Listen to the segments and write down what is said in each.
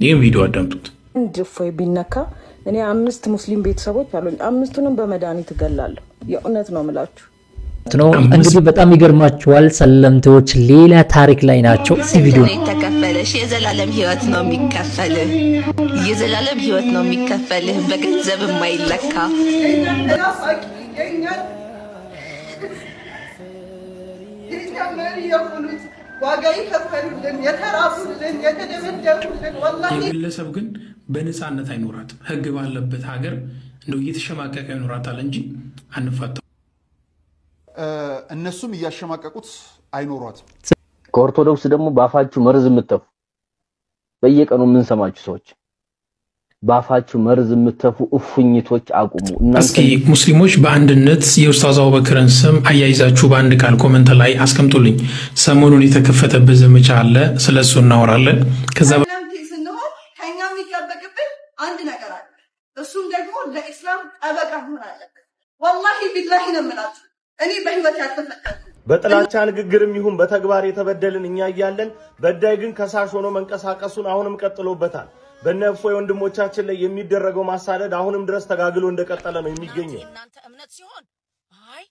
ይሄን ቪዲዮ አዳምጡት እንድፎይ ቢነካ እኔ 5 ሙስሊም ቤተሰቦች አሉኝ 5ቱንም በመድኃኒት እገላለሁ የእውነት ነው የምላችሁ ነው እንግዲህ በጣም ይገርማችኋል ሰለምቴዎች ሌላ ታሪክ ላይ ናቸው ቪዲዮ ተከፈለሽ የዘላለም ህይወት ነው የሚከፈልህ የዘላለም ህይወት ነው የሚከፈልህ በገንዘብ የማይለካ ዋጋይ ከፈሉልን የተራፉልን የተደመደሙልን والله የግለሰብ ግን በነፃነት አይኖራትም ህግ ባለበት ሀገር እንደው እየተሸማቀቀ ይኖራታል እንጂ አንፋታው እነሱም ያሸማቀቁት አይኖራትም ከኦርቶዶክስ ደግሞ ባፋችሁ መርዝ ምትተፉ በየቀኑ ምን ሰማችሁ ሰዎች ባፋችሁ መርዝ ምትተፉ እፉኝቶች አቁሙ እስኪ ሙስሊሞች በአንድነት የኡስታዝ አቡበክርን ስም አያይዛችሁ በአንድ ቃል ኮሜንት ላይ አስቀምጡልኝ ሰሞኑን የተከፈተበት ዘመቻ አለ ስለሱ እናወራለን ከዛ ከኛ የሚጠበቅብን አንድ ነገር አለ እሱም ደግሞ ለኢስላም ጠበቃ መሆን አለበት والله بالله ነው የምላችሁ እኔ በህይወት ያልተፈጠረ በጥላቻ ንግግርም ይሁን በተግባር የተበደልን እኛ ያያለን በዳይ ግን ከሳሽ ሆኖ መንቀሳቀሱን አሁንም ቀጥሎበታል በነፎይ ወንድሞቻችን ላይ የሚደረገው ማሳደድ አሁንም ድረስ ተጋግሎ እንደቀጠለ ነው የሚገኘው እናንተ እምነት ሲሆን አይ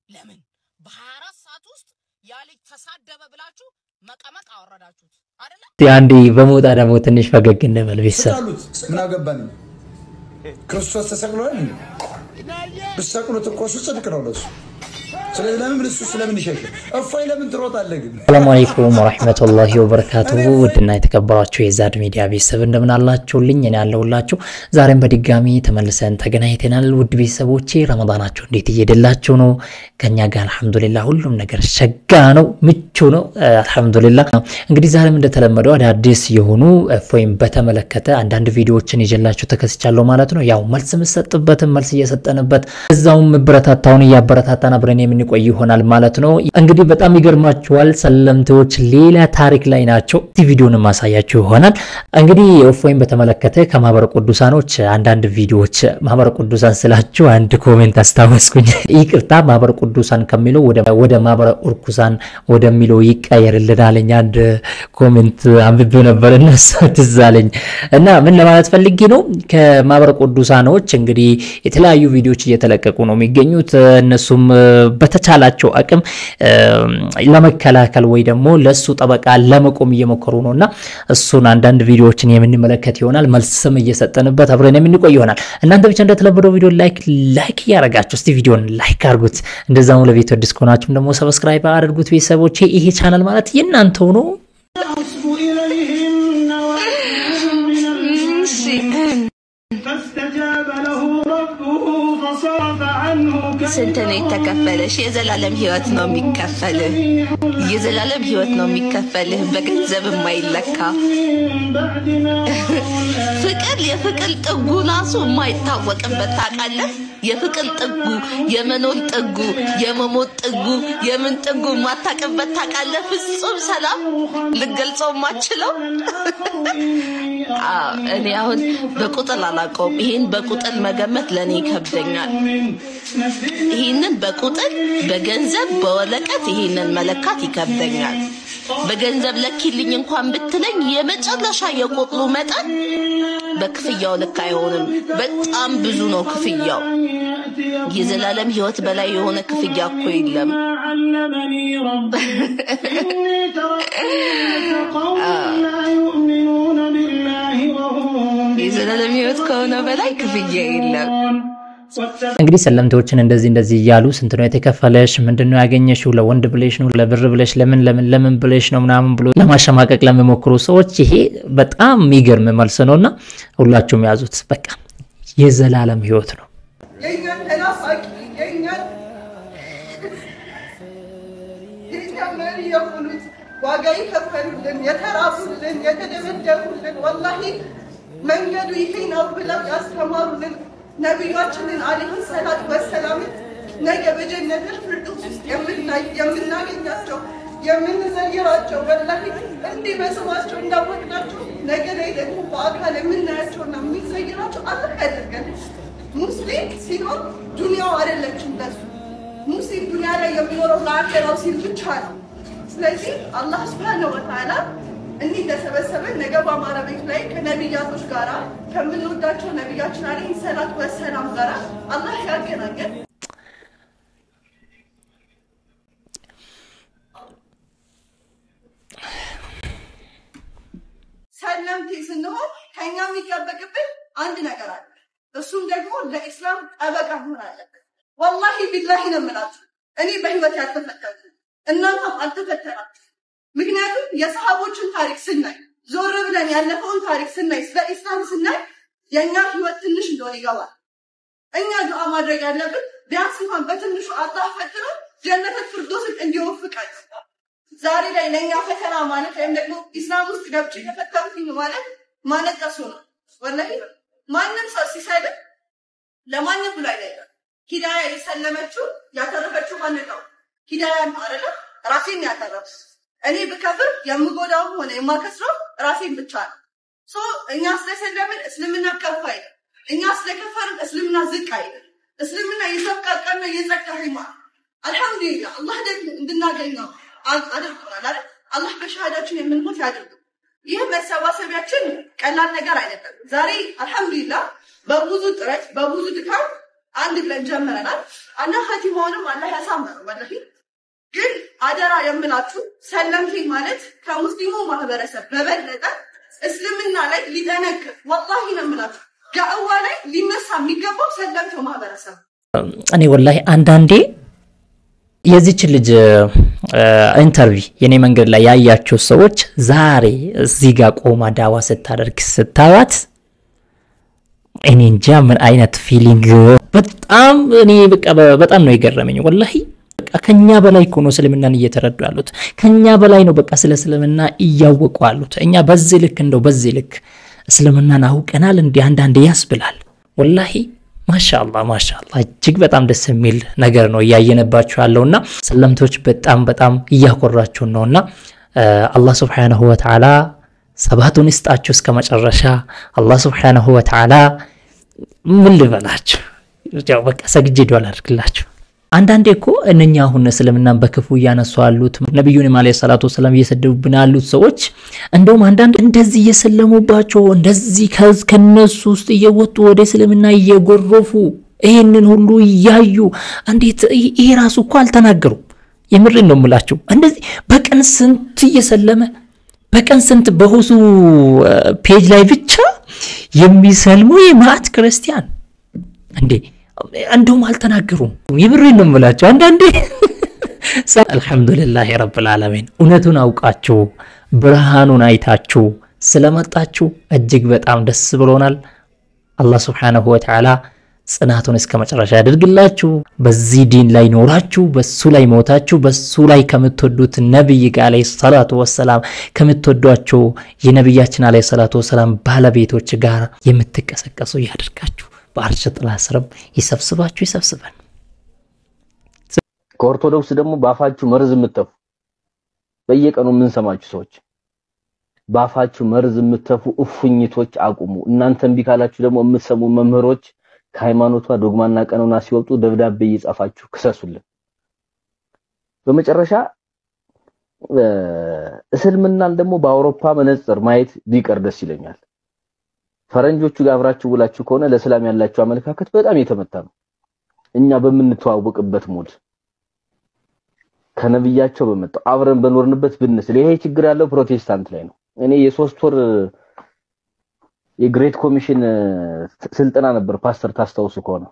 ለምን በ24 ሰዓት ውስጥ ያሊ ተሳደበ ብላችሁ መቀመቅ አወረዳችሁት አይደል ያንዲ በሞጣ ደግሞ ትንሽ ፈገግ እንደመል ቢሰሉት ምን አገባኝ ክርስቶስ ተሰቅሏል በሰቅሉት እኮ ጽድቅ ነው ለሱ ስለዚህ ለምን ብለሱ ስለምን ይሸሽ አፋይ ለምን ትሮጣለህ ግን ሰላም አለይኩም ወራህመቱላሂ ወበረካቱሁ ውድና የተከበራችሁ የዛድ ሚዲያ ቤተሰብ እንደምን አላችሁልኝ እኔ ያለሁላችሁ ዛሬም በድጋሚ ተመልሰን ተገናኝተናል ውድ ቤተሰቦቼ ረመዳናችሁ እንዴት እየደላችሁ ነው ከኛ ጋር አልহামዱሊላህ ሁሉም ነገር ሸጋ ነው ምቹ ነው አልহামዱሊላህ እንግዲህ ዛሬም እንደተለመደው አዲስ የሆኑ ፎይም በተመለከተ አንዳንድ ቪዲዮዎችን ይዤላችሁ ተከስቻለሁ ማለት ነው ያው መልስ መስጠትበትን መልስ እየሰጠንበት እዛውም ብረታታውን ያበረታታና ብረኔ ምን ቆይ ይሆናል ማለት ነው እንግዲህ በጣም ይገርማችኋል ሰለምቴዎች ሌላ ታሪክ ላይ ናቸው ቪዲዮውን ማሳያችሁ ይሆናል እንግዲህ ፎይም በተመለከተ ከማህበረ ቅዱሳኖች አንዳንድ ቪዲዮዎች ማህበረ ቅዱሳን ስላችሁ አንድ ኮሜንት አስተዋወስኩኝ ይቅርታ ማህበረ ቅዱሳን ከሚለው ወደ ማህበረ ኡርኩሳን ወደሚለው ይቀየርልናልኛ አንድ ኮሜንት አንብቤው ነበርና ተዛለኝ እና ምን ለማለት ፈልጌ ነው ከማህበረ ቅዱሳኖች እንግዲህ የተለያዩ ቪዲዮዎች እየተለቀቁ ነው የሚገኙት እነሱም በተቻላቸው አቅም ለመከላከል ወይ ደግሞ ለሱ ጠበቃ ለመቆም እየሞከሩ ነውና እሱን አንዳንድ ቪዲዮዎችን የምንመለከት ይሆናል መልስም እየሰጠንበት አብረን የምንቆይ ይሆናል እናንተ ብቻ እንደተለበደው ቪዲዮ ላይክ ያረጋችሁ እስቲ ቪዲዮን ላይክ አድርጉት እንደዛው ለቤት ወድስ ኮናችሁም ደግሞ ሰብስክራይብ አድርጉት ቤተሰቦቼ ይሄ ቻናል ማለት የናንተው ነው فاستجاب له ربه فصرف عنه ስንተኔ ተከፈለሽ የዘላለም ህይወት ነው የሚከፈልህ የዘላለም ህይወት ነው የሚከፈልህ በገንዘብ የማይለካ ፍቅር የፍቅር ጥጉ ናሱ የማይታወቅበት ታውቃለህ የፍቅር ጥጉ የመኖር ጥጉ የመሞት ጥጉ የምን ጥጉ ማታቀበት ታውቃለህ ፍጹም ሰላም ልገልጸው ማችለው እኔ አሁን በቁጥር አላቀውም ይሄን በቁጥር መገመት ለኔ ይከብደኛል ይሄንን በቁጥር በገንዘብ በወለቀት ይሄንን መለካት ይከብደኛል በገንዘብ ለኪልኝ እንኳን ብትለኝ የመጨረሻ የቆጥሩ መጠን በክፍያው ልክ አይሆንም በጣም ብዙ ነው ክፍያው የዘላለም ህይወት በላይ የሆነ ክፍያ እኮ የለም የዘላለም ህይወት ከሆነ በላይ ክፍያ የለም እንግዲህ ሰለምቴዎችን እንደዚህ ያሉ ስንት ነው የተከፈለሽ ምንድነው ያገኘሽው ለወንድ ብለሽ ነው ለብር ብለሽ ለምን ብለሽ ነው ምናምን ብሎ ለማሸማቀቅ ለሚሞክሩ ሰዎች ይሄ በጣም የሚገርም መልስ ነውና ሁላችሁም ያዙት በቃ የዘላለም ህይወት ነው የኛን ተናፋቂ የኛን መሪ የሆኑት ዋጋይ ከፈሉልን የተራፉልን የተደመደሙልን والله መንገዱ ይሄ ነው ብለው ያስተማሩልን ነብያችንን አለይሂ ሰላቱ ወሰላም ነገ በጀነት ፍርዱስ ውስጥ የምናገኛቸው የምንዘይራቸው والله እንዲህ በስማቸው እንዳወቅናቸው ነገ ላይ ደግሞ በአካል የምናያቸውና የምንዘይራቸው አላህ ያደርገን ሙስሊም ሲኖር ዱንያው አይደለችም ለሱ ሙስሊም ዱንያ ላይ የሚኖረው ለአኺራው ሲል ብቻ ነው ስለዚህ አላህ Subhanahu Wa Ta'ala እንዲህ እንደሰበሰበን ነገ በአማራ ቤት ላይ ከነቢያቶች ጋራ ከምንወዳቸው ነቢያችን አለይሂ ሰላቱ ወሰላም ጋራ አላህ ያገናኘን። ሰለምቴ ስንሆን ከኛ የሚጠበቅብን አንድ ነገር አለ። እሱም ደግሞ ለኢስላም ጠበቃ መሆን አለብን። ወላሂ ቢላሂ ነው የምላችሁ። እኔ በህይወት ያልተፈተንኩ እናንተም አልተፈተናችሁ። ምክንያቱም የሰሃቦችን ታሪክ ስናይ ዞር ብለን ያለፈውን ታሪክ ስናይ በኢስላም ስናይ የኛ ህይወት ትንሽ እንደሆነ ይገባል። እኛ ዱዓ ማድረግ ያለብን ቢያንስ እንኳን በትንሹ አላህ ፈትኖ ጀነተል ፊርደውስን እንዲወፍቀን። ዛሬ ላይ ለኛ ፈተና ማለት ወይም ደግሞ ኢስላም ውስጥ ገብቼ ተፈተንኩኝ ማለት ቀሱ ነው። ወላሂ ማንም ሰው ሲሰልም ለማንም ብሎ አይደለም። ሂዳያ የሰለመችው ያተረፈችው ማን ነው? ሂዳያ ነው አይደል? ራሴን ያተረፈ እኔ ብከፍር የምጎዳው ሆነ የማከስረው ራሴን ብቻ ነው። እኛ ስለሰለምን እስልምና ከፍ አይልም። እኛ ስለከፈርን እስልምና ዝቅ አይልም። እስልምና የሰብቃቀና የጸጋ ሃይማኖት አልহামዱሊላህ አላህ ደግሞ እንድናገኘው አድርጎናል አይደል? አላህ በሻሃዳችን የምንሞት ያድርግ። ይህ መሰባሰቢያችን ቀላል ነገር አይደለም። ዛሬ አልহামዱሊላህ በብዙ ጥረት በብዙ ድካም አንድ ብለን ጀምረናል። አላህ ኸቲማውንም አላህ ያሳምረው። ወላሂ ግን አደራ የምላችሁ ሰለምቴ ማለት ከሙስሊሙ ማህበረሰብ በበለጠ እስልምና ላይ ሊጠነክር ወላሂ ነው የምላችሁ ዳዕዋ ላይ ሊነሳ የሚገባው ሰለምቴው ማህበረሰብ። እኔ ወላሂ አንዳንዴ የዚች ልጅ ኢንተርቪው የኔ መንገድ ላይ ያያችሁ ሰዎች ዛሬ እዚህ ጋር ቆማ ዳዋ ስታደርግ ስታዩት እኔ እንጃ ምን አይነት ፊሊንግ በጣም እኔ በቃ በጣም ነው የገረመኝ ወላሂ። በቃ ከኛ በላይ እኮ ነው እስልምናን እየተረዱ ያሉት። ከኛ በላይ ነው በቃ ስለ እስልምና እያወቁ ያሉት። እኛ በዚህ ልክ እንደው በዚህ ልክ እስልምናን አውቀናል እንዴ አንዳንዴ ያስብላል ወላሂ። ማሻአላህ እጅግ በጣም ደስ የሚል ነገር ነው እያየነባችሁ ያለውና ሰለምቶች በጣም እያኮራችሁ ነውና አላህ Subhanahu Wa Ta'ala ሰባቱን ይስጣችሁ እስከ መጨረሻ። አላህ Subhanahu Wa Ta'ala ምን ልበላችሁ ያው በቃ ሰግጄ ዱዓ አድርግላችሁ። አንዳንዴ እኮ እነኛ አሁን እስልምናን በክፉ ያነሱ አሉት ነብዩን ማለይሂ ሰላቱ ወሰለም እየሰደቡብን አሉት ሰዎች እንደውም አንዳንድ እንደዚህ እየሰለሙባቸው እንደዚህ ከነሱ ውስጥ እየወጡ ወደ እስልምና እየጎረፉ ይሄንን ሁሉ ያዩ እንዴት ይሄ ራሱ እኮ አልተናገሩ። የምሬን ነው የምላችሁ። እንደዚህ በቀን ስንት እየሰለመ በቀን ስንት በሁሱ ፔጅ ላይ ብቻ የሚሰልሙ የማት ክርስቲያን እንዴ እንደውም አልተናገሩም። የምሬን ነው የምላችሁ። አንዳንዴ አልহামዱሊላህ ረብል ዓለሚን እውነቱን አውቃችሁ ብርሃኑን አይታችሁ ስለመጣችሁ እጅግ በጣም ደስ ብሎናል። አላህ Subhanahu Wa Ta'ala ጽናቱን እስከ መጨረሻ ያድርግላችሁ። በዚህ ዲን ላይ ኖራችሁ በሱ ላይ ሞታችሁ በሱ ላይ ከምትወዱት ነብይ ጋር አለይሂ ሰላቱ ወሰላም ከምትወዷቸው የነብያችን አለይሂ ሰላቱ ወሰላም ባለቤቶች ጋር የምትቀሰቀሱ ያድርጋችሁ። በአርሽ ጥላ ስርም ይሰብስበን። ከኦርቶዶክስ ደግሞ ባፋችሁ መርዝ የምትተፉ በየቀኑ ምን ሰማችሁ ሰዎች ባፋችሁ መርዝ የምትተፉ እፉኝቶች አቁሙ። እናንተም ቢካላችሁ ደግሞ የምትሰሙ መምህሮች ከሃይማኖቷ ዶግማና ቀኖና ሲወጡ ደብዳቤ ይጻፋችሁ ክሰሱልን። በመጨረሻ እስልምናን ደግሞ በአውሮፓ መነጽር ማየት ቢቀር ደስ ይለኛል። ፈረንጆቹ ጋር አብራችሁ ውላችሁ ከሆነ ለሰላም ያላችሁ አመለካከት በጣም የተመታ ነው። እኛ በምንተዋወቅበት ሞድ ከነብያቸው በመጣው አብረን በኖርንበት ብንስል ይሄ ችግር ያለው ፕሮቴስታንት ላይ ነው። እኔ የ3 ወር የግሬት ኮሚሽን ስልጠና ነበር ፓስተር ታስታውሱ ከሆነ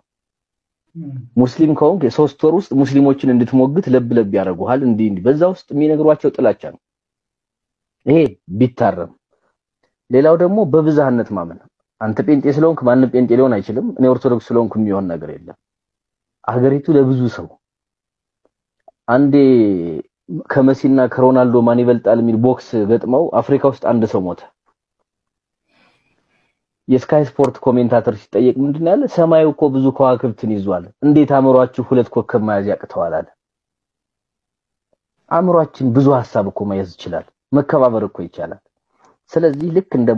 ሙስሊም ከሆንክ የ3 ወር ውስጥ ሙስሊሞችን እንድትሞግት ለብ ያደርጉሃል። እንዲህ በዛ ውስጥ የሚነግሯቸው ጥላቻ ነው። ይሄ ቢታረም ሌላው ደግሞ በብዛህነት ማመን። አንተ ጴንጤ ስለሆንክ ማንም ጴንጤ ሊሆን አይችልም። እኔ ኦርቶዶክስ ስለሆንኩ የሚሆን ነገር የለም። አገሪቱ ለብዙ ሰው አንዴ ከመሲና ከሮናልዶ ማን ይበልጣል የሚል ቦክስ ገጥመው አፍሪካ ውስጥ አንድ ሰው ሞተ። የስካይ ስፖርት ኮሜንታተር ሲጠየቅ ምንድነው ያለ? ሰማዩ እኮ ብዙ ከዋክብትን ይዟል፣ እንዴት አእምሯችሁ ሁለት ኮከብ መያዝ ያቅተዋል አለ። አእምሯችን ብዙ ሐሳብ እኮ መያዝ ይችላል፣ መከባበር እኮ ይቻላል። ስለዚህ ልክ እንደ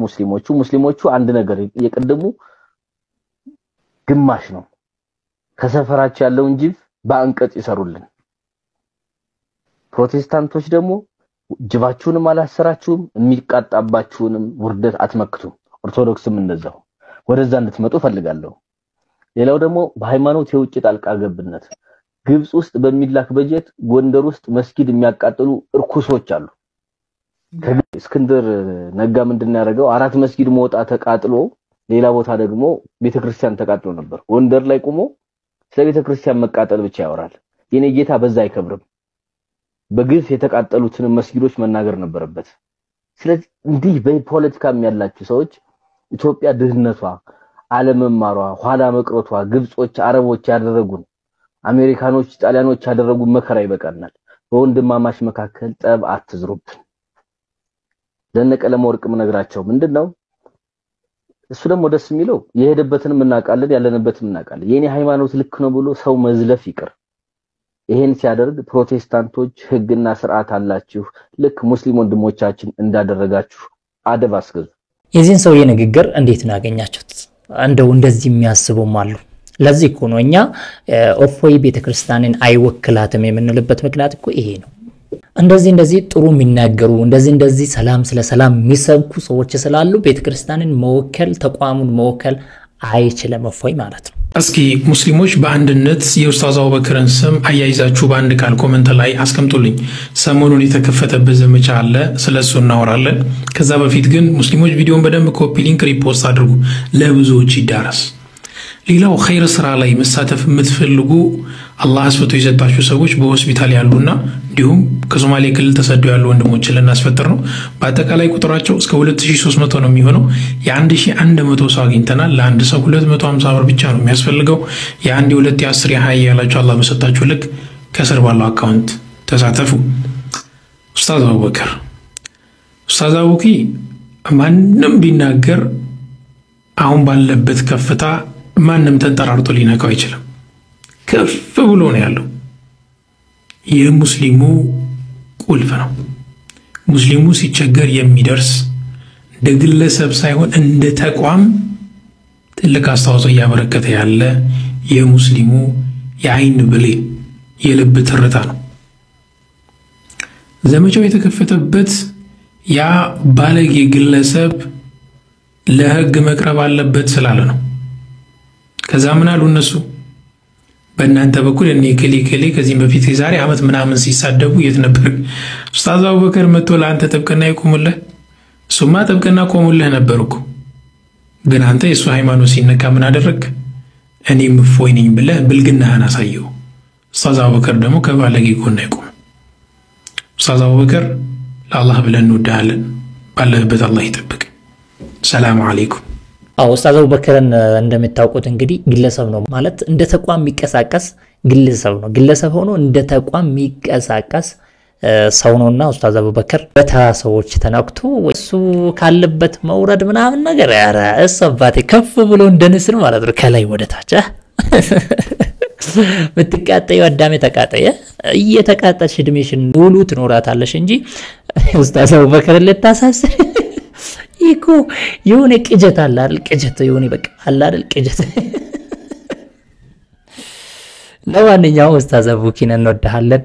ሙስሊሞቹ አንድ ነገር የቀደሙ ግማሽ ነው ከሰፈራቸው ያለውን ጅብ በአንቀጽ ይሰሩልን። ፕሮቴስታንቶች ደግሞ ጅባችሁንም አላሰራችሁም የሚቃጣባችሁንም ውርደት አትመክቱም ኦርቶዶክስም እንደዛው ወደዛ እንድትመጡ ፈልጋለሁ ሌላው ደግሞ በሃይማኖት የውጭ ጣልቃ ገብነት ግብጽ ውስጥ በሚላክ በጀት ጎንደር ውስጥ መስጊድ የሚያቃጥሉ እርኩሶች አሉ እስክንድር ነጋ ምንድነው ያደረገው 4 መስጊድ ሞጣ ተቃጥሎ ሌላ ቦታ ደግሞ ቤተክርስቲያን ተቃጥሎ ነበር ጎንደር ላይ ቆሞ ስለ ቤተክርስቲያን መቃጠል ብቻ ያወራል የኔ ጌታ በዛ አይከብርም በግፍ የተቃጠሉትን መስጊዶች መናገር ነበረበት ስለዚህ እንዲህ በፖለቲካም ያላችሁ ሰዎች ኢትዮጵያ ድህነቷ ዓለምማሯ ኋላ መቅረቷ ግብጾች አረቦች ያደረጉን አሜሪካኖች ጣሊያኖች ያደረጉ መከራ ይበቃናል በወንድማማች መካከል ጠብ አትዝሩብን ለነቀለም ወርቅም ነግራቸው ምንድነው እሱ ደግሞ ደስ የሚለው የሄደበትንም እናቃለን ያለንበትም እናቃለን የኔ ሃይማኖት ልክ ነው ብሎ ሰው መዝለፍ ይቅር ይሄን ሲያደርግ ፕሮቴስታንቶች ህግና ስርዓት አላችሁ ልክ ሙስሊም ወንድሞቻችን እንዳደረጋችሁ አደብ አስገዙ የዚህን ሰው የንግግር እንዴት እናገኛችሁት እንደው እንደዚህ የሚያስቡም አሉ ለዚህ እኮ ነው እኛ ኦፎይ ቤተክርስቲያንን አይወክላትም የምንልበት ምክንያት እኮ ይሄ ነው እንደዚህ ጥሩ የሚናገሩ እንደዚህ ሰላም ስለ ሰላም የሚሰብኩ ሰዎች ስላሉ ቤተክርስቲያንን መወከል ተቋሙን መወከል አይችልም ኦፎይ ማለት ነው እስኪ ሙስሊሞች በአንድነት የኡስታዝ አቡበክርን ስም አያይዛችሁ በአንድ ቃል ኮሜንት ላይ አስቀምጡልኝ ሰሞኑን የተከፈተበት ዘመቻ አለ ስለሱ እናወራለን ከዛ በፊት ግን ሙስሊሞች ቪዲዮን በደንብ ኮፒ ሊንክ ሪፖስት አድርጉ ለብዙዎች ይዳረስ ሌላው ኸይር ስራ ላይ መሳተፍ የምትፈልጉ አላህ አስፈቶ የሰጣችሁ ሰዎች በሆስፒታል ያሉና እንዲሁም ከሶማሌ ክልል ተሰደው ያሉ ወንድሞች ለናስፈጥር ነው በአጠቃላይ ቁጥራቸው እስከ 2300 ነው የሚሆነው የ1100 ሰው አግኝተናል ለአንድ ሰው 250 ብር ብቻ ነው የሚያስፈልገው የአንድ 2 10 20 ያላችሁ አላህ በሰጣችሁ ልክ ከስር ባለው አካውንት ተሳተፉ ኡስታዝ አቡበኪ ማንንም ቢናገር አሁን ባለበት ከፍታ ማንንም ተንጠራርቶ ሊነካው አይችልም ከፍ ብሎ ነው ያለው የሙስሊሙ ቁልፍ ነው ሙስሊሙ ሲቸገር የሚደርስ ደግለሰብ ሳይሆን እንደ ተቋም ትልቅ አስተዋጽኦ ያበረከተ ያለ የሙስሊሙ የአይን ብሌን የልብ ትርታ ነው ዘመቻው የተከፈተበት ያ ባለጌ ግለሰብ ለህግ መቅረብ አለበት ስላለ ነው ከዛ ምን አሉ እነሱ በእናንተ በኩል እኔ ከሌ ከዚህ በፊት ዛሬ አመት ምናምን ሲሳደቡ የት ነበር ኡስታዝ አቡበከር መጥቶ ለአንተ ጥብቅና ይቆምልህ ሱማ ጥብቅና ቆሙልህ ነበርኩ ግን አንተ የሱ ሃይማኖት ሲነካ ምን አደረክ እኔም ፎይ ነኝ ብለህ ብልግናህን አሳየው ኡስታዝ አቡበከር ደግሞ ከባለጌ ጎን አይቆም ኡስታዝ አቡበከር ለአላህ ብለን እንወዳለን ባለህበት አላህ ይጠብቅ ሰላም አለይኩም ኡስታዝ አቡበከርን እንደምታውቁት እንግዲህ ግለሰብ ነው ማለት እንደ ተቋም የሚቀሳቀስ ግለሰብ ሆኖ እንደ ተቋም የሚቀሳቀስ ሰው ነውና ኡስታዝ አቡበከር በተራ ሰዎች ተናክቶ እሱ ካለበት መውረድ ምናምን ነገር ያራ እሰባቴ ከፍ ብሎ እንደነስር ማለት ነው ከላይ ወደ ታች በትቃጠዩ አዳሜ ተቃጠየ እየተቃጠልሽ እድሜሽን ሙሉ ትኖራታለሽ እንጂ ኡስታዝ አቡበከር ለታሳስር ይኮ የሆነ ቅጀት አለ አይደል ቅጀት የሆነ በቃ አለ አይደል ቅጀት ለማንኛውም ኡስታዝ አቡበኪን እንወድሃለን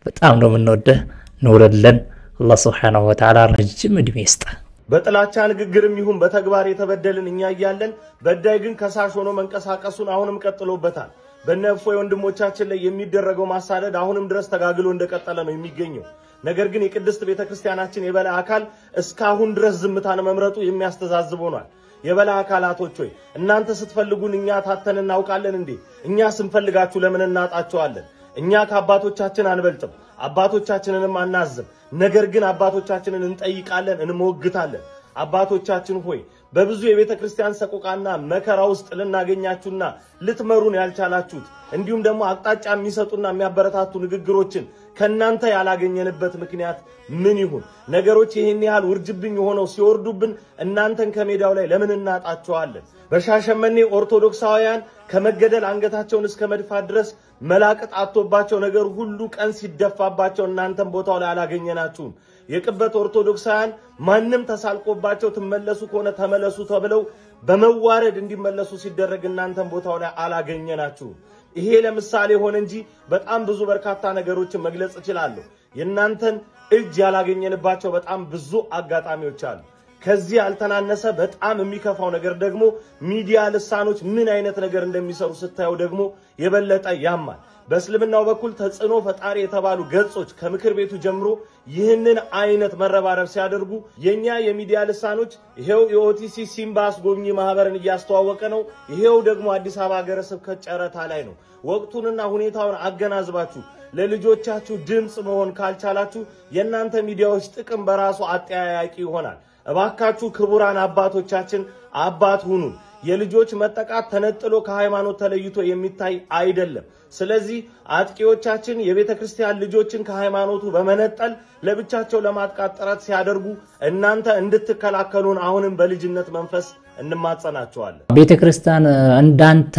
በጣም ነው የምንወደው ኑርልን አላህ Subhanahu Wa Ta'ala ረጅም እድሜ ይስጥ በጥላቻ ንግግርም ይሁን በተግባር የተበደልን እኛ ያያለን በዳይ ግን ከሳሽ ሆኖ መንቀሳቀሱን አሁንም ቀጥሎበታል በነፎይ ወንድሞቻችን ላይ የሚደረገው ማሳደድ አሁንም ድረስ ተጋግሎ እንደቀጠለ ነው የሚገኘው ነገር ግን የቅድስት ቤተክርስቲያናችን የበላይ አካል እስካሁን ድረስ ዝምታን መምረጡ የሚያስተዛዝብ ሆኗል የበላይ አካላቶች ሆይ እናንተ ስትፈልጉን እኛ ታተን እናውቃለን እንዴ እኛ ስንፈልጋችሁ ለምን እናጣቸዋለን እኛ ከአባቶቻችን አንበልጥም አባቶቻችንንም አናዝም ነገር ግን አባቶቻችንን እንጠይቃለን እንሞግታለን አባቶቻችን ሆይ በብዙ የቤተክርስቲያን ሰቆቃና መከራ ውስጥ ልናገኛችሁና ልትመሩን ያልቻላችሁት እንዲሁም ደግሞ አቅጣጫ የሚሰጡና የሚያበረታቱ ንግግሮችን ከናንተ ያላገኘንበት ምክንያት ምን ይሁን ነገሮች ይሄን ያህል ውርጅብኝ ሆነው ሲወርዱብን እናንተን ከሜዳው ላይ ለምን እናጣቸዋለን በሻሸመኔ ኦርቶዶክሳውያን ከመገደል አንገታቸውን እስከ መድፋት ድረስ መላቅጥ አጥቶባቸው ነገር ሁሉ ቀን ሲደፋባቸው እናንተን ቦታው ላይ አላገኘናችሁም የቅበት ኦርቶዶክሳውያን ማንንም ተሳልቆባቸው ተመለሱ ከሆነ ተመለሱ ተብለው በመዋረድ እንዲመለሱ ሲደረግ እናንተን ቦታው ላይ አላገኘናችሁም ይሄ ለምሳሌ ሆነ እንጂ በጣም ብዙ በርካታ ነገሮችን መግለጽ ይችላል የናንተን እጅ ያላገኘንባቸው በጣም ብዙ አጋጣሚዎች አሉ። ከዚህ አልተናነሰ በጣም የሚከፋው ነገር ደግሞ ሚዲያ ልሳኖች ምን አይነት ነገር እንደሚሰሩ ስታዩ ደግሞ የበለጠ ያማል። በእስልምናው በኩል ተጽዕኖ ፈጣሪ የተባሉ ገጾች ከምክር ቤቱ ጀምሮ ይህንን አይነት መረባረብ ሲያደርጉ የኛ የሚዲያ ልሳኖች ይሄው የኦቲሲ ሲምባ አስጎብኚ ማህበርን እያስተዋወቀ ነው። ይሄው ደግሞ አዲስ አበባ ሀገረ ስብከት ጨረታ ላይ ነው። ወቅቱንና ሁኔታውን አገናዝባችሁ ለልጆቻችሁ ድምጽ መሆን ካልቻላችሁ የናንተ ሚዲያዎች ጥቅም በራሱ አጠያያቂ ይሆናል። እባካችሁ ክቡራን አባቶቻችን አባት ሁኑ። የልጆች መጠቃት ተነጥሎ ከሃይማኖት ተለይቶ የሚታይ አይደለም። ስለዚህ አጥቂዎቻችን የቤተክርስቲያን ልጆችን ከሃይማኖቱ በመነጠል ለብቻቸው ለማጥቃት ጥረት ሲያደርጉ እናንተ እንድትከላከሉን አሁንም በልጅነት መንፈስ እንማጸናቸዋለን። ቤተክርስቲያን እንዳንተ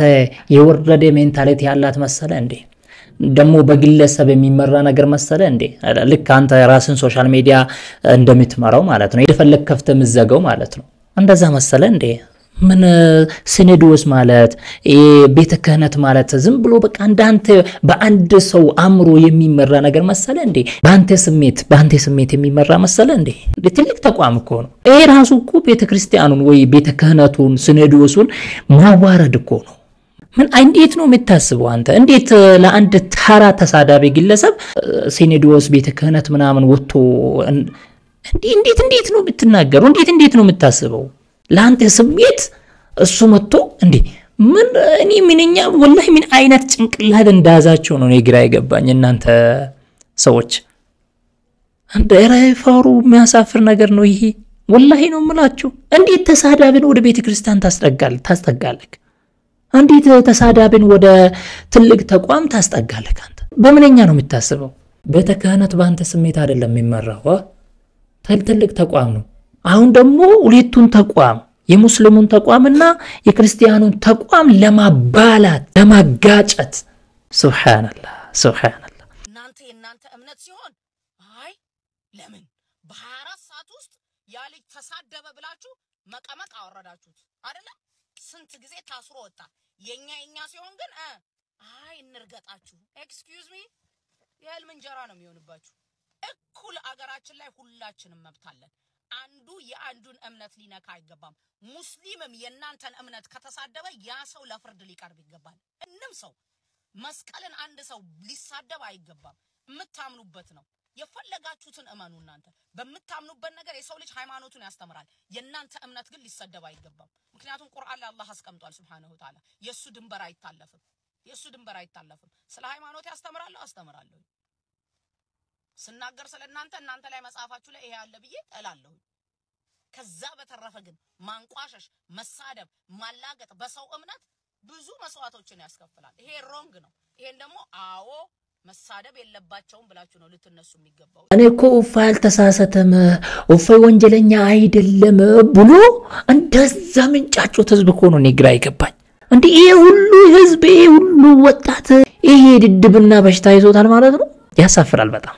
የወረደ ሜንታሊቲ ያላት መሰለ እንዴ? ደሞ በግለሰብ የሚመራ ነገር መሰለ እንዴ? ልክ አንተ ራስን ሶሻል ሚዲያ እንደምትመራው ማለት ነው። የፈለክ ከፍተ ምዘገው ማለት ነው። እንደዛ መሰለ እንዴ? ምን ሲኖዶስ ማለት ቤተ ክህነት ማለት ዝም ብሎ በቃ እንዳንተ በአንድ ሰው አምሮ የሚመራ ነገር መሰለ እንዴ? በአንተ ስሜት የሚመራ መሰለ እንዴ? ትልቅ ተቋም እኮ ነው ይሄ ራሱ እኮ ቤተክርስቲያኑን ወይ ቤተ ክህነቱን ሲኖዶሱን ማዋረድ እኮ ነው። ምን እንዴት ነው የምታስበው አንተ? እንዴት ለአንድ ተራ ተሳዳቢ ግለሰብ ሲኖዶስ ቤተ ክህነት ምናምን ወጥቶ እንዴት ነው የምትናገረው? እንዴት ነው የምታስበው? ለአንተ ስሜት እሱ መጥቶ እንዴ ምን እኔ ምንኛ ወላሂ ምን አይነት ጭንቅላት እንዳዛቸው ነው ግራ ይገባኝ። እናንተ ሰዎች እንደ ራይፋሩ የሚያሳፍር ነገር ነው ይሄ። ወላሂ ነው የምላችሁ። እንዴት ተሳዳቢን ወደ ቤተ ክርስቲያን ታስጠጋለህ? እንዴት ተሳዳቢን ወደ ትልቅ ተቋም ታስጠጋለህ? አንተ በምንኛ ነው የምታስበው? ቤተ ክህነት በአንተ ስሜት አይደለም የሚመራው፣ ትልቅ ተቋም ነው። አሁን ደግሞ ሁለቱን ተቋም የሙስሊሙን ተቋምና የክርስቲያኑን ተቋም ለማባላት ለማጋጨት ሱብሃንአላህ እናንተ እምነት ሲሆን አይ ለምን በ24 ሰዓት ውስጥ ያ ልጅ ተሳደበ ብላችሁ መቀመቅ አወረዳችሁት አይደለ? ስንት ጊዜ ታስሮ ወጣ። የኛ ሲሆን ግን አይ እንርገጣችሁ። ኤክስኪውዝ ሚ የህልም እንጀራ ነው የሚሆንባችሁ። እኩል አገራችን ላይ ሁላችንም መብታለን። አንዱ የአንዱን እምነት ሊነካ አይገባም። ሙስሊምም የናንተን እምነት ከተሳደበ ያ ሰው ለፍርድ ሊቀርብ ይገባል። እንንም ሰው መስቀልን አንድ ሰው ሊሳደብ አይገባም። የምታምኑበት ነው። የፈለጋችሁትን እመኑ። እናንተ በምታምኑበት ነገር የሰው ልጅ ሃይማኖቱን ያስተምራል። የናንተ እምነት ግን ሊሰደብ አይገባም። ምክንያቱም ቁርአን ላይ አላህ አስቀምጧል ሱብሃነሁ ወተዓላ የሱ ድንበር አይታለፍም። ስለ ሃይማኖት አስተምራለሁ። ስናገር ስለናንተ እናንተ ላይ መጽሐፋችሁ ላይ ይሄ ያለ ብዬ እላለሁ። ከዛ በተረፈ ግን ማንቋሸሽ፣ መሳደብ፣ ማላገጥ በሰው እምነት ብዙ መስዋዕቶችን ያስከፍላል። ይሄ ሮንግ ነው። ይሄን ደግሞ አዎ መሳደብ የለባቸውም ብላችሁ ነው ልትነሱ የሚገባው። እኔ እኮ ኡፋይ አልተሳሳተም ኡፋይ ወንጀለኛ አይደለም ብሎ እንደዛ ምንጫቸው ህዝብ እኮ ነው ግራ ይገባኝ። እንዴ ይሄ ሁሉ ህዝብ ይሄ ሁሉ ወጣት ይሄ ድድብና በሽታ ይዞታል ማለት ነው። ያሳፍራል በጣም።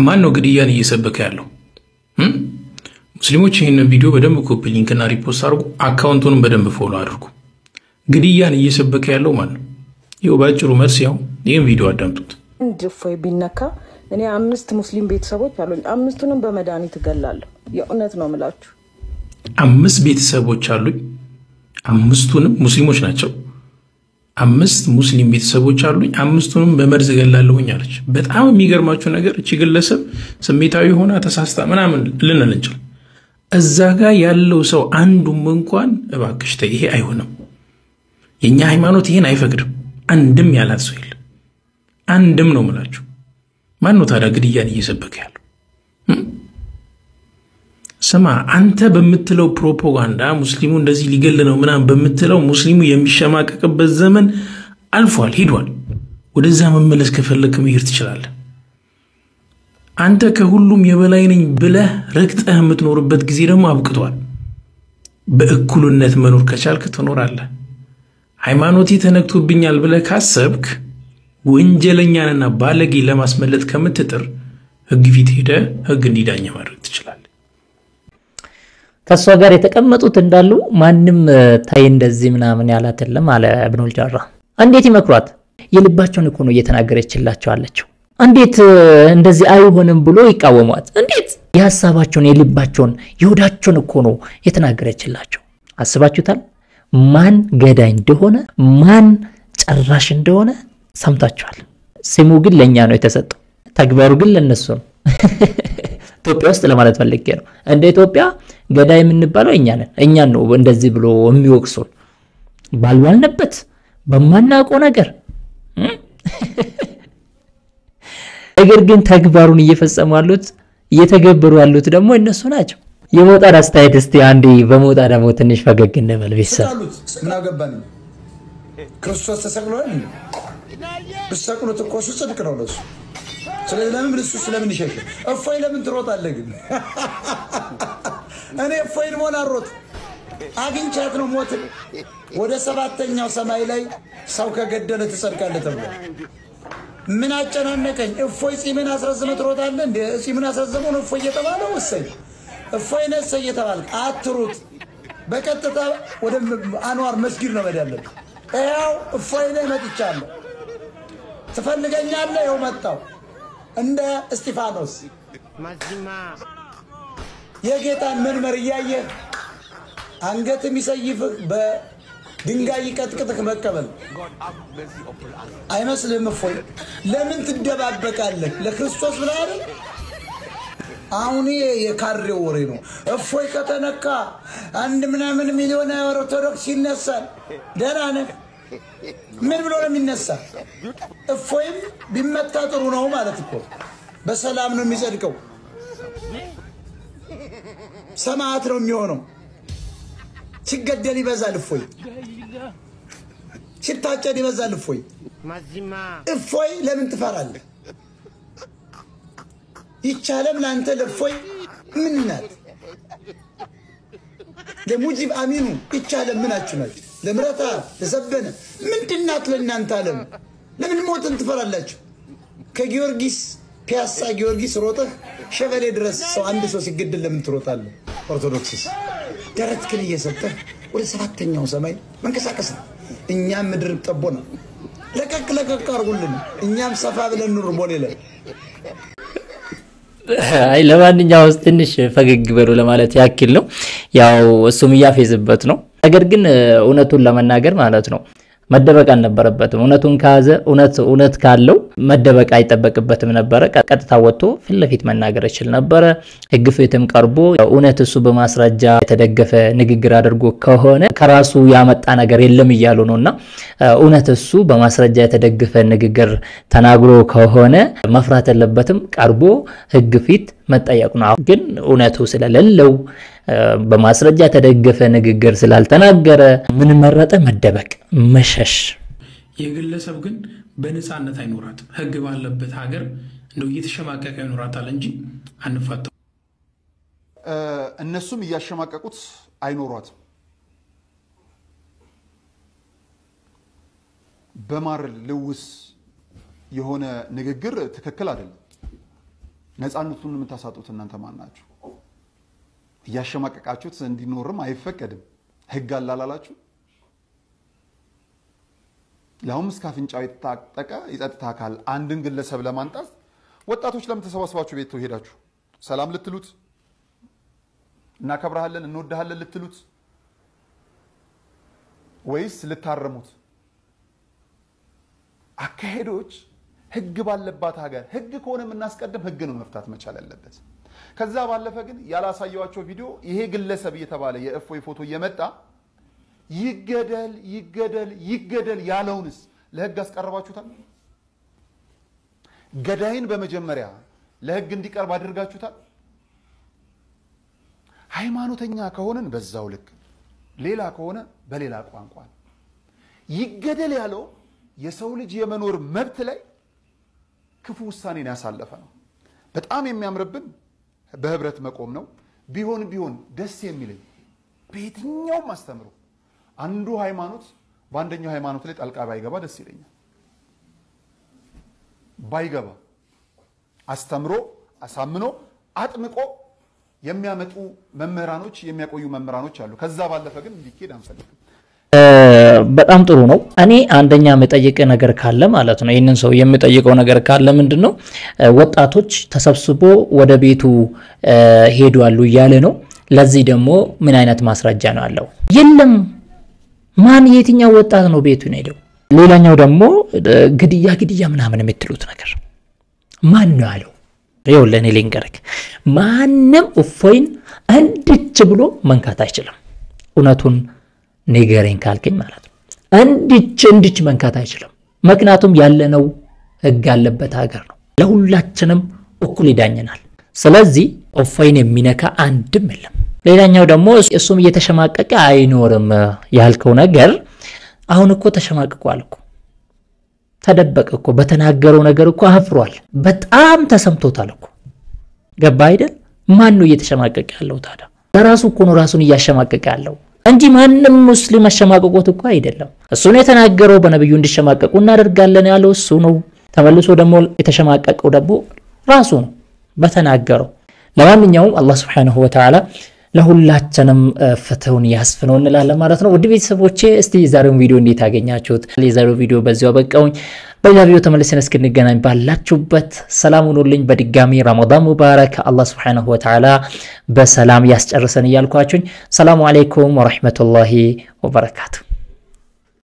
ማን ነው ግድያን እየሰበከ ያለው? ሙስሊሞች ይሄን ቪዲዮ በደንብ ኮፒ ሊንክና ሪፖስት አድርጉ። አካውንቱንም በደንብ ፎሎ አድርጉ። ግድያን እየሰበከ ያለው ማን ነው? ይኸው ባጭሩ መልስ ያው ይሄን ቪዲዮ አዳምጡት። እፎይ ቢነካ እኔ 5 ሙስሊም ቤተሰቦች አሉኝ። 5ቱንም በመድኃኒት እገላለሁ። የእውነት ነው የምላችሁ። 5 ቤተሰቦች አሉኝ። 5ቱንም ሙስሊሞች ናቸው። 5 ሙስሊም ቤተሰቦች አሉኝ። 5ቱንም በመርዝ ገላለሁኝ አለች። በጣም የሚገርማችሁ ነገር እቺ ግለሰብ ስሜታዊ ሆና ተሳስታ ምናምን ልንል እንችል። እዛ ጋር ያለው ሰው አንዱም እንኳን እባክሽ ተይ ይሄ አይሆንም፣ የኛ ሃይማኖት ይሄን አይፈቅድም አንድም ያላት ሰው የለም። አንድም ነው የምላችሁ። ማን ነው ታዲያ ግድያን እየሰበከ ያለው? ስማ አንተ በምትለው ፕሮፓጋንዳ ሙስሊሙ እንደዚህ ሊገል ነው ምናምን በምትለው ሙስሊሙ የሚሸማቀቅበት ዘመን አልፏል፣ ሄዷል። ወደዛ መመለስ ከፈለክ መሄድ ትችላለህ። አንተ ከሁሉም የበላይ ነኝ ብለህ ረግጠህ የምትኖርበት ጊዜ ደግሞ አብቅቷል። በእኩልነት መኖር ከቻልክ ትኖራለህ። ሃይማኖቴ ተነክቶብኛል ብለህ ካሰብክ ወንጀለኛንና ባለጌ ለማስመለጥ ከምትጥር ህግ ፊት ሄደህ ህግ እንዲዳኝ ማድረግ ትችላለህ። ከሷ ጋር የተቀመጡት እንዳሉ ማንም ታይ እንደዚህ ምናምን ያላተለም አለ ኢብኑል ጀራ። እንዴት ይመክሯት? የልባቸውን እኮ ነው እየተናገረችላቸው አለችው። እንዴት እንደዚህ አይሆንም ብሎ ይቃወሟት? እንዴት የሐሳባቸውን የልባቸውን ይሁዳቸውን እኮ ነው የተናገረችላቸው። አስባችሁታል? ማን ገዳይ እንደሆነ ማን ጨራሽ እንደሆነ ሰምታችኋል። ስሙ ግን ለኛ ነው የተሰጠው፣ ተግባሩ ግን ለነሱ ነው። ኢትዮጵያ ውስጥ ለማለት ፈልጌ ነው። እንደ ኢትዮጵያ ገዳይ የምንባለው እኛን ነው እንደዚህ ብሎ የሚወቅሱን ባልዋልንበት በማናውቀው ነገር። ነገር ግን ተግባሩን እየፈጸሙ ያሉት እየተገበሩ ያሉት ደግሞ እነሱ ናቸው። የሞጣን አስተያየት እስቲ አንዴ በሞጣ ደግሞ ትንሽ ፈገግ እንበል ቢሰጥ ምን አገባን? ክርስቶስ ተሰቅሏል። ብትሰቅሉት እኮ እሱ ጽድቅ ነው ለሱ። ስለዚህ ለምን እሱ ስለምን ይሸሽ? እፎይ ለምን ትሮጣለህ ግን? እኔ እፎይን ሞን አሮጥ አግኝቻት ነው ሞት ወደ ሰባተኛው ሰማይ ላይ ሰው ከገደለ ትጸድቃለህ ተብሎ ምን አጨናነቀኝ? እፎይ ጺምን አስረዝመህ ትሮጣለህ እንዴ? ጺምን አስረዝመው ነው እፎይ የተባለው? እፎይ ነህ የተባልክ አትሩጥ። በቀጥታ ወደ አንዋር መስጊድ ነው መዳለብ። ያው እፎይ ነህ መጥቻለሁ፣ ትፈልገኛለህ? ይኸው መጣሁ። እንደ እስጢፋኖስ የጌታን መንመር እያየህ አንገት የሚሰይፍህ በድንጋይ ይቀጥቅጥህ መቀበል አይመስልህም? እፎይ ለምን ትደባበቃለህ? ለክርስቶስ ብለህ አይደል? አሁን የካሬው ወሬ ነው። እፎይ ከተነካ አንድ ምናምን ሚሊዮን ኦርቶዶክስ ይነሳል። ደህና ነህ? ምን ብሎ ነው የሚነሳ? እፎይም ቢመታ ጥሩ ነው ማለት እኮ በሰላም ነው የሚጸድቀው። ሰማዕት ነው የሚሆነው። ሲገደል ይበዛል እፎይ፣ ሲታጨድ ይበዛል እፎይ። እፎይ ለምን ትፈራለህ? ይቻለም ላንተ ለእፎይ ምን ናት? ለሙጂብ አሚኑ ይቻለም ምናችሁ ናችሁ? ለምረታ ለሰበነ ምንድናት ለእናንተ ዓለም? ለምን ሞትን ትፈራላችሁ? ከጊዮርጊስ ፒያሳ ጊዮርጊስ ሮጠህ ሸበሌ ድረስ ሰው አንድ ሰው ሲገደል ለምን ትሮጣለህ? ኦርቶዶክስስ ደረትክን እየሰጠህ ወደ ሰባተኛው ሰማይ መንቀሳቀስ ነው። እኛም ምድር ጠቦና ለቀቅ አርጉልን፣ እኛም ሰፋ ብለን ኑር ሞኔለ። አይ ለማንኛውም ትንሽ ፈገግ በሉ ለማለት ያክል ነው። ያው እሱም ያፌዝበት ነው። ነገር ግን እውነቱን ለመናገር ማለት ነው መደበቅ አልነበረበትም። እውነቱን ካዘ እውነት ካለው መደበቅ አይጠበቅበትም ነበር። ቀጥታ ወጥቶ ፊት ለፊት መናገር ይችል ነበር። ህግ ፊትም ቀርቦ እውነት እሱ በማስረጃ የተደገፈ ንግግር አድርጎ ከሆነ ከራሱ ያመጣ ነገር የለም ይያሉ ነውና እውነት እሱ በማስረጃ የተደገፈ ንግግር ተናግሮ ከሆነ መፍራት የለበትም። ቀርቦ ህግ ፊት መጠየቅ ነው። ግን እውነቱ ስለሌለው በማስረጃ የተደገፈ ንግግር ስላልተናገረ ምን መረጠ? መደበቅ፣ መሸሽ። የግለሰብ ግን በነፃነት አይኖራትም። ህግ ባለበት ሀገር እንደው እየተሸማቀቀ ይኖራታል እንጂ አንፋታው። እነሱም እያሸማቀቁት አይኖሯትም። በማር ልውስ የሆነ ንግግር ትክክል አይደለም። ነፃነቱን የምታሳጡት እናንተ ማን ናችሁ? እያሸማቀቃችሁት እንዲኖርም አይፈቀድም። ህግ አላላላችሁ። ለሁም እስከ አፍንጫው የታጠቀ የጸጥታ አካል አንድን ግለሰብ ለማንጣት ወጣቶች ለምን ተሰባስባችሁ ቤት ሄዳችሁ ሰላም ልትሉት፣ እናከብራለን እንወድሃለን ልትሉት ወይስ ልታረሙት? አካሄዶች ህግ ባለባት ሀገር ህግ ከሆነ የምናስቀድም ህግ ነው መፍታት መቻል ያለበት። ከዛ ባለፈ ግን ያላሳየዋቸው ቪዲዮ ይሄ ግለሰብ እየተባለ የእፎይ ፎቶ እየመጣ ይገደል ያለውንስ ለህግ አስቀርባችሁታል? ገዳይን በመጀመሪያ ለህግ እንዲቀርብ አድርጋችሁታል? ሃይማኖተኛ ከሆነን በዛው ልክ፣ ሌላ ከሆነ በሌላ ቋንቋ። ይገደል ያለው የሰው ልጅ የመኖር መብት ላይ ክፉ ውሳኔን ያሳለፈ ነው። በጣም የሚያምርብን በህብረት መቆም ነው። ቢሆን ደስ የሚለኝ በየትኛውም አስተምሮ አንዱ ሃይማኖት በአንደኛው ሃይማኖት ላይ ጣልቃ ባይገባ ደስ ይለኛል። ባይገባ አስተምሮ አሳምኖ አጥምቆ የሚያመጡ መምህራኖች የሚያቆዩ መምህራኖች አሉ። ከዛ ባለፈ ግን እንዲኬድ አንፈልግም። በጣም ጥሩ ነው። እኔ አንደኛ መጠየቅ ነገር ካለ ማለት ነው ይሄንን ሰው የምጠይቀው ነገር ካለ ምንድነው ወጣቶች ተሰብስቦ ወደ ቤቱ ሄዷሉ እያለ ነው። ለዚህ ደግሞ ምን አይነት ማስረጃ ነው ያለው? የለም። ማን የትኛው ወጣት ነው ቤቱን ሄደው? ሌላኛው ደግሞ ግድያ ምናምን የምትሉት ነገር ማን ነው ያለው? ይኸው ለኔ ልንገርክ፣ ማንም እፎይን እንድች ብሎ መንካት አይችልም። እውነቱን ንገረኝ ካልከኝ ማለት ነው እንድች መንካት አይችልም። ምክንያቱም ያለነው ህግ ያለበት ሀገር ነው። ለሁላችንም እኩል ይዳኘናል። ስለዚህ እፎይን የሚነካ አንድም የለም። ሌላኛው ደግሞ እሱም እየተሸማቀቀ አይኖርም ያልከው ነገር አሁን እኮ ተሸማቀቋል እኮ ተደበቀ እኮ በተናገረው ነገር እኮ አፍሯል። በጣም ተሰምቶታል እኮ ገባ አይደል? ማን ነው እየተሸማቀቀ ያለው ታዲያ? ለራሱ እኮ ነው ራሱን እያሸማቀቀ ያለው እንጂ ማንንም ሙስሊም አሸማቀቆት እኮ አይደለም። እሱ ነው የተናገረው። በነብዩ እንዲሸማቀቁ እናደርጋለን ያለው እሱ ነው። ተመልሶ ደግሞ የተሸማቀቀው ደግሞ ራሱ ነው በተናገረው። ለማንኛውም አላህ Subhanahu Wa Ta'ala ለሁላችንም ፍትሁን ያስፍነው እንላለን ማለት ነው። ውድ ቤተሰቦቼ እስቲ የዛሬውን ቪዲዮ እንዴት አገኛችሁት? የዛሬው ቪዲዮ በዚያው አበቃውኝ። በሌላ ቪዲዮ ተመልሰን እስክንገናኝ ባላችሁበት ሰላም ሁኑልኝ። በድጋሚ ረመዳን ሙባረክ። አላህ Subhanahu Wa Ta'ala በሰላም ያስጨርሰን እያልኳችሁኝ ሰላሙ አለይኩም ወራህመቱላሂ ወበረካቱ።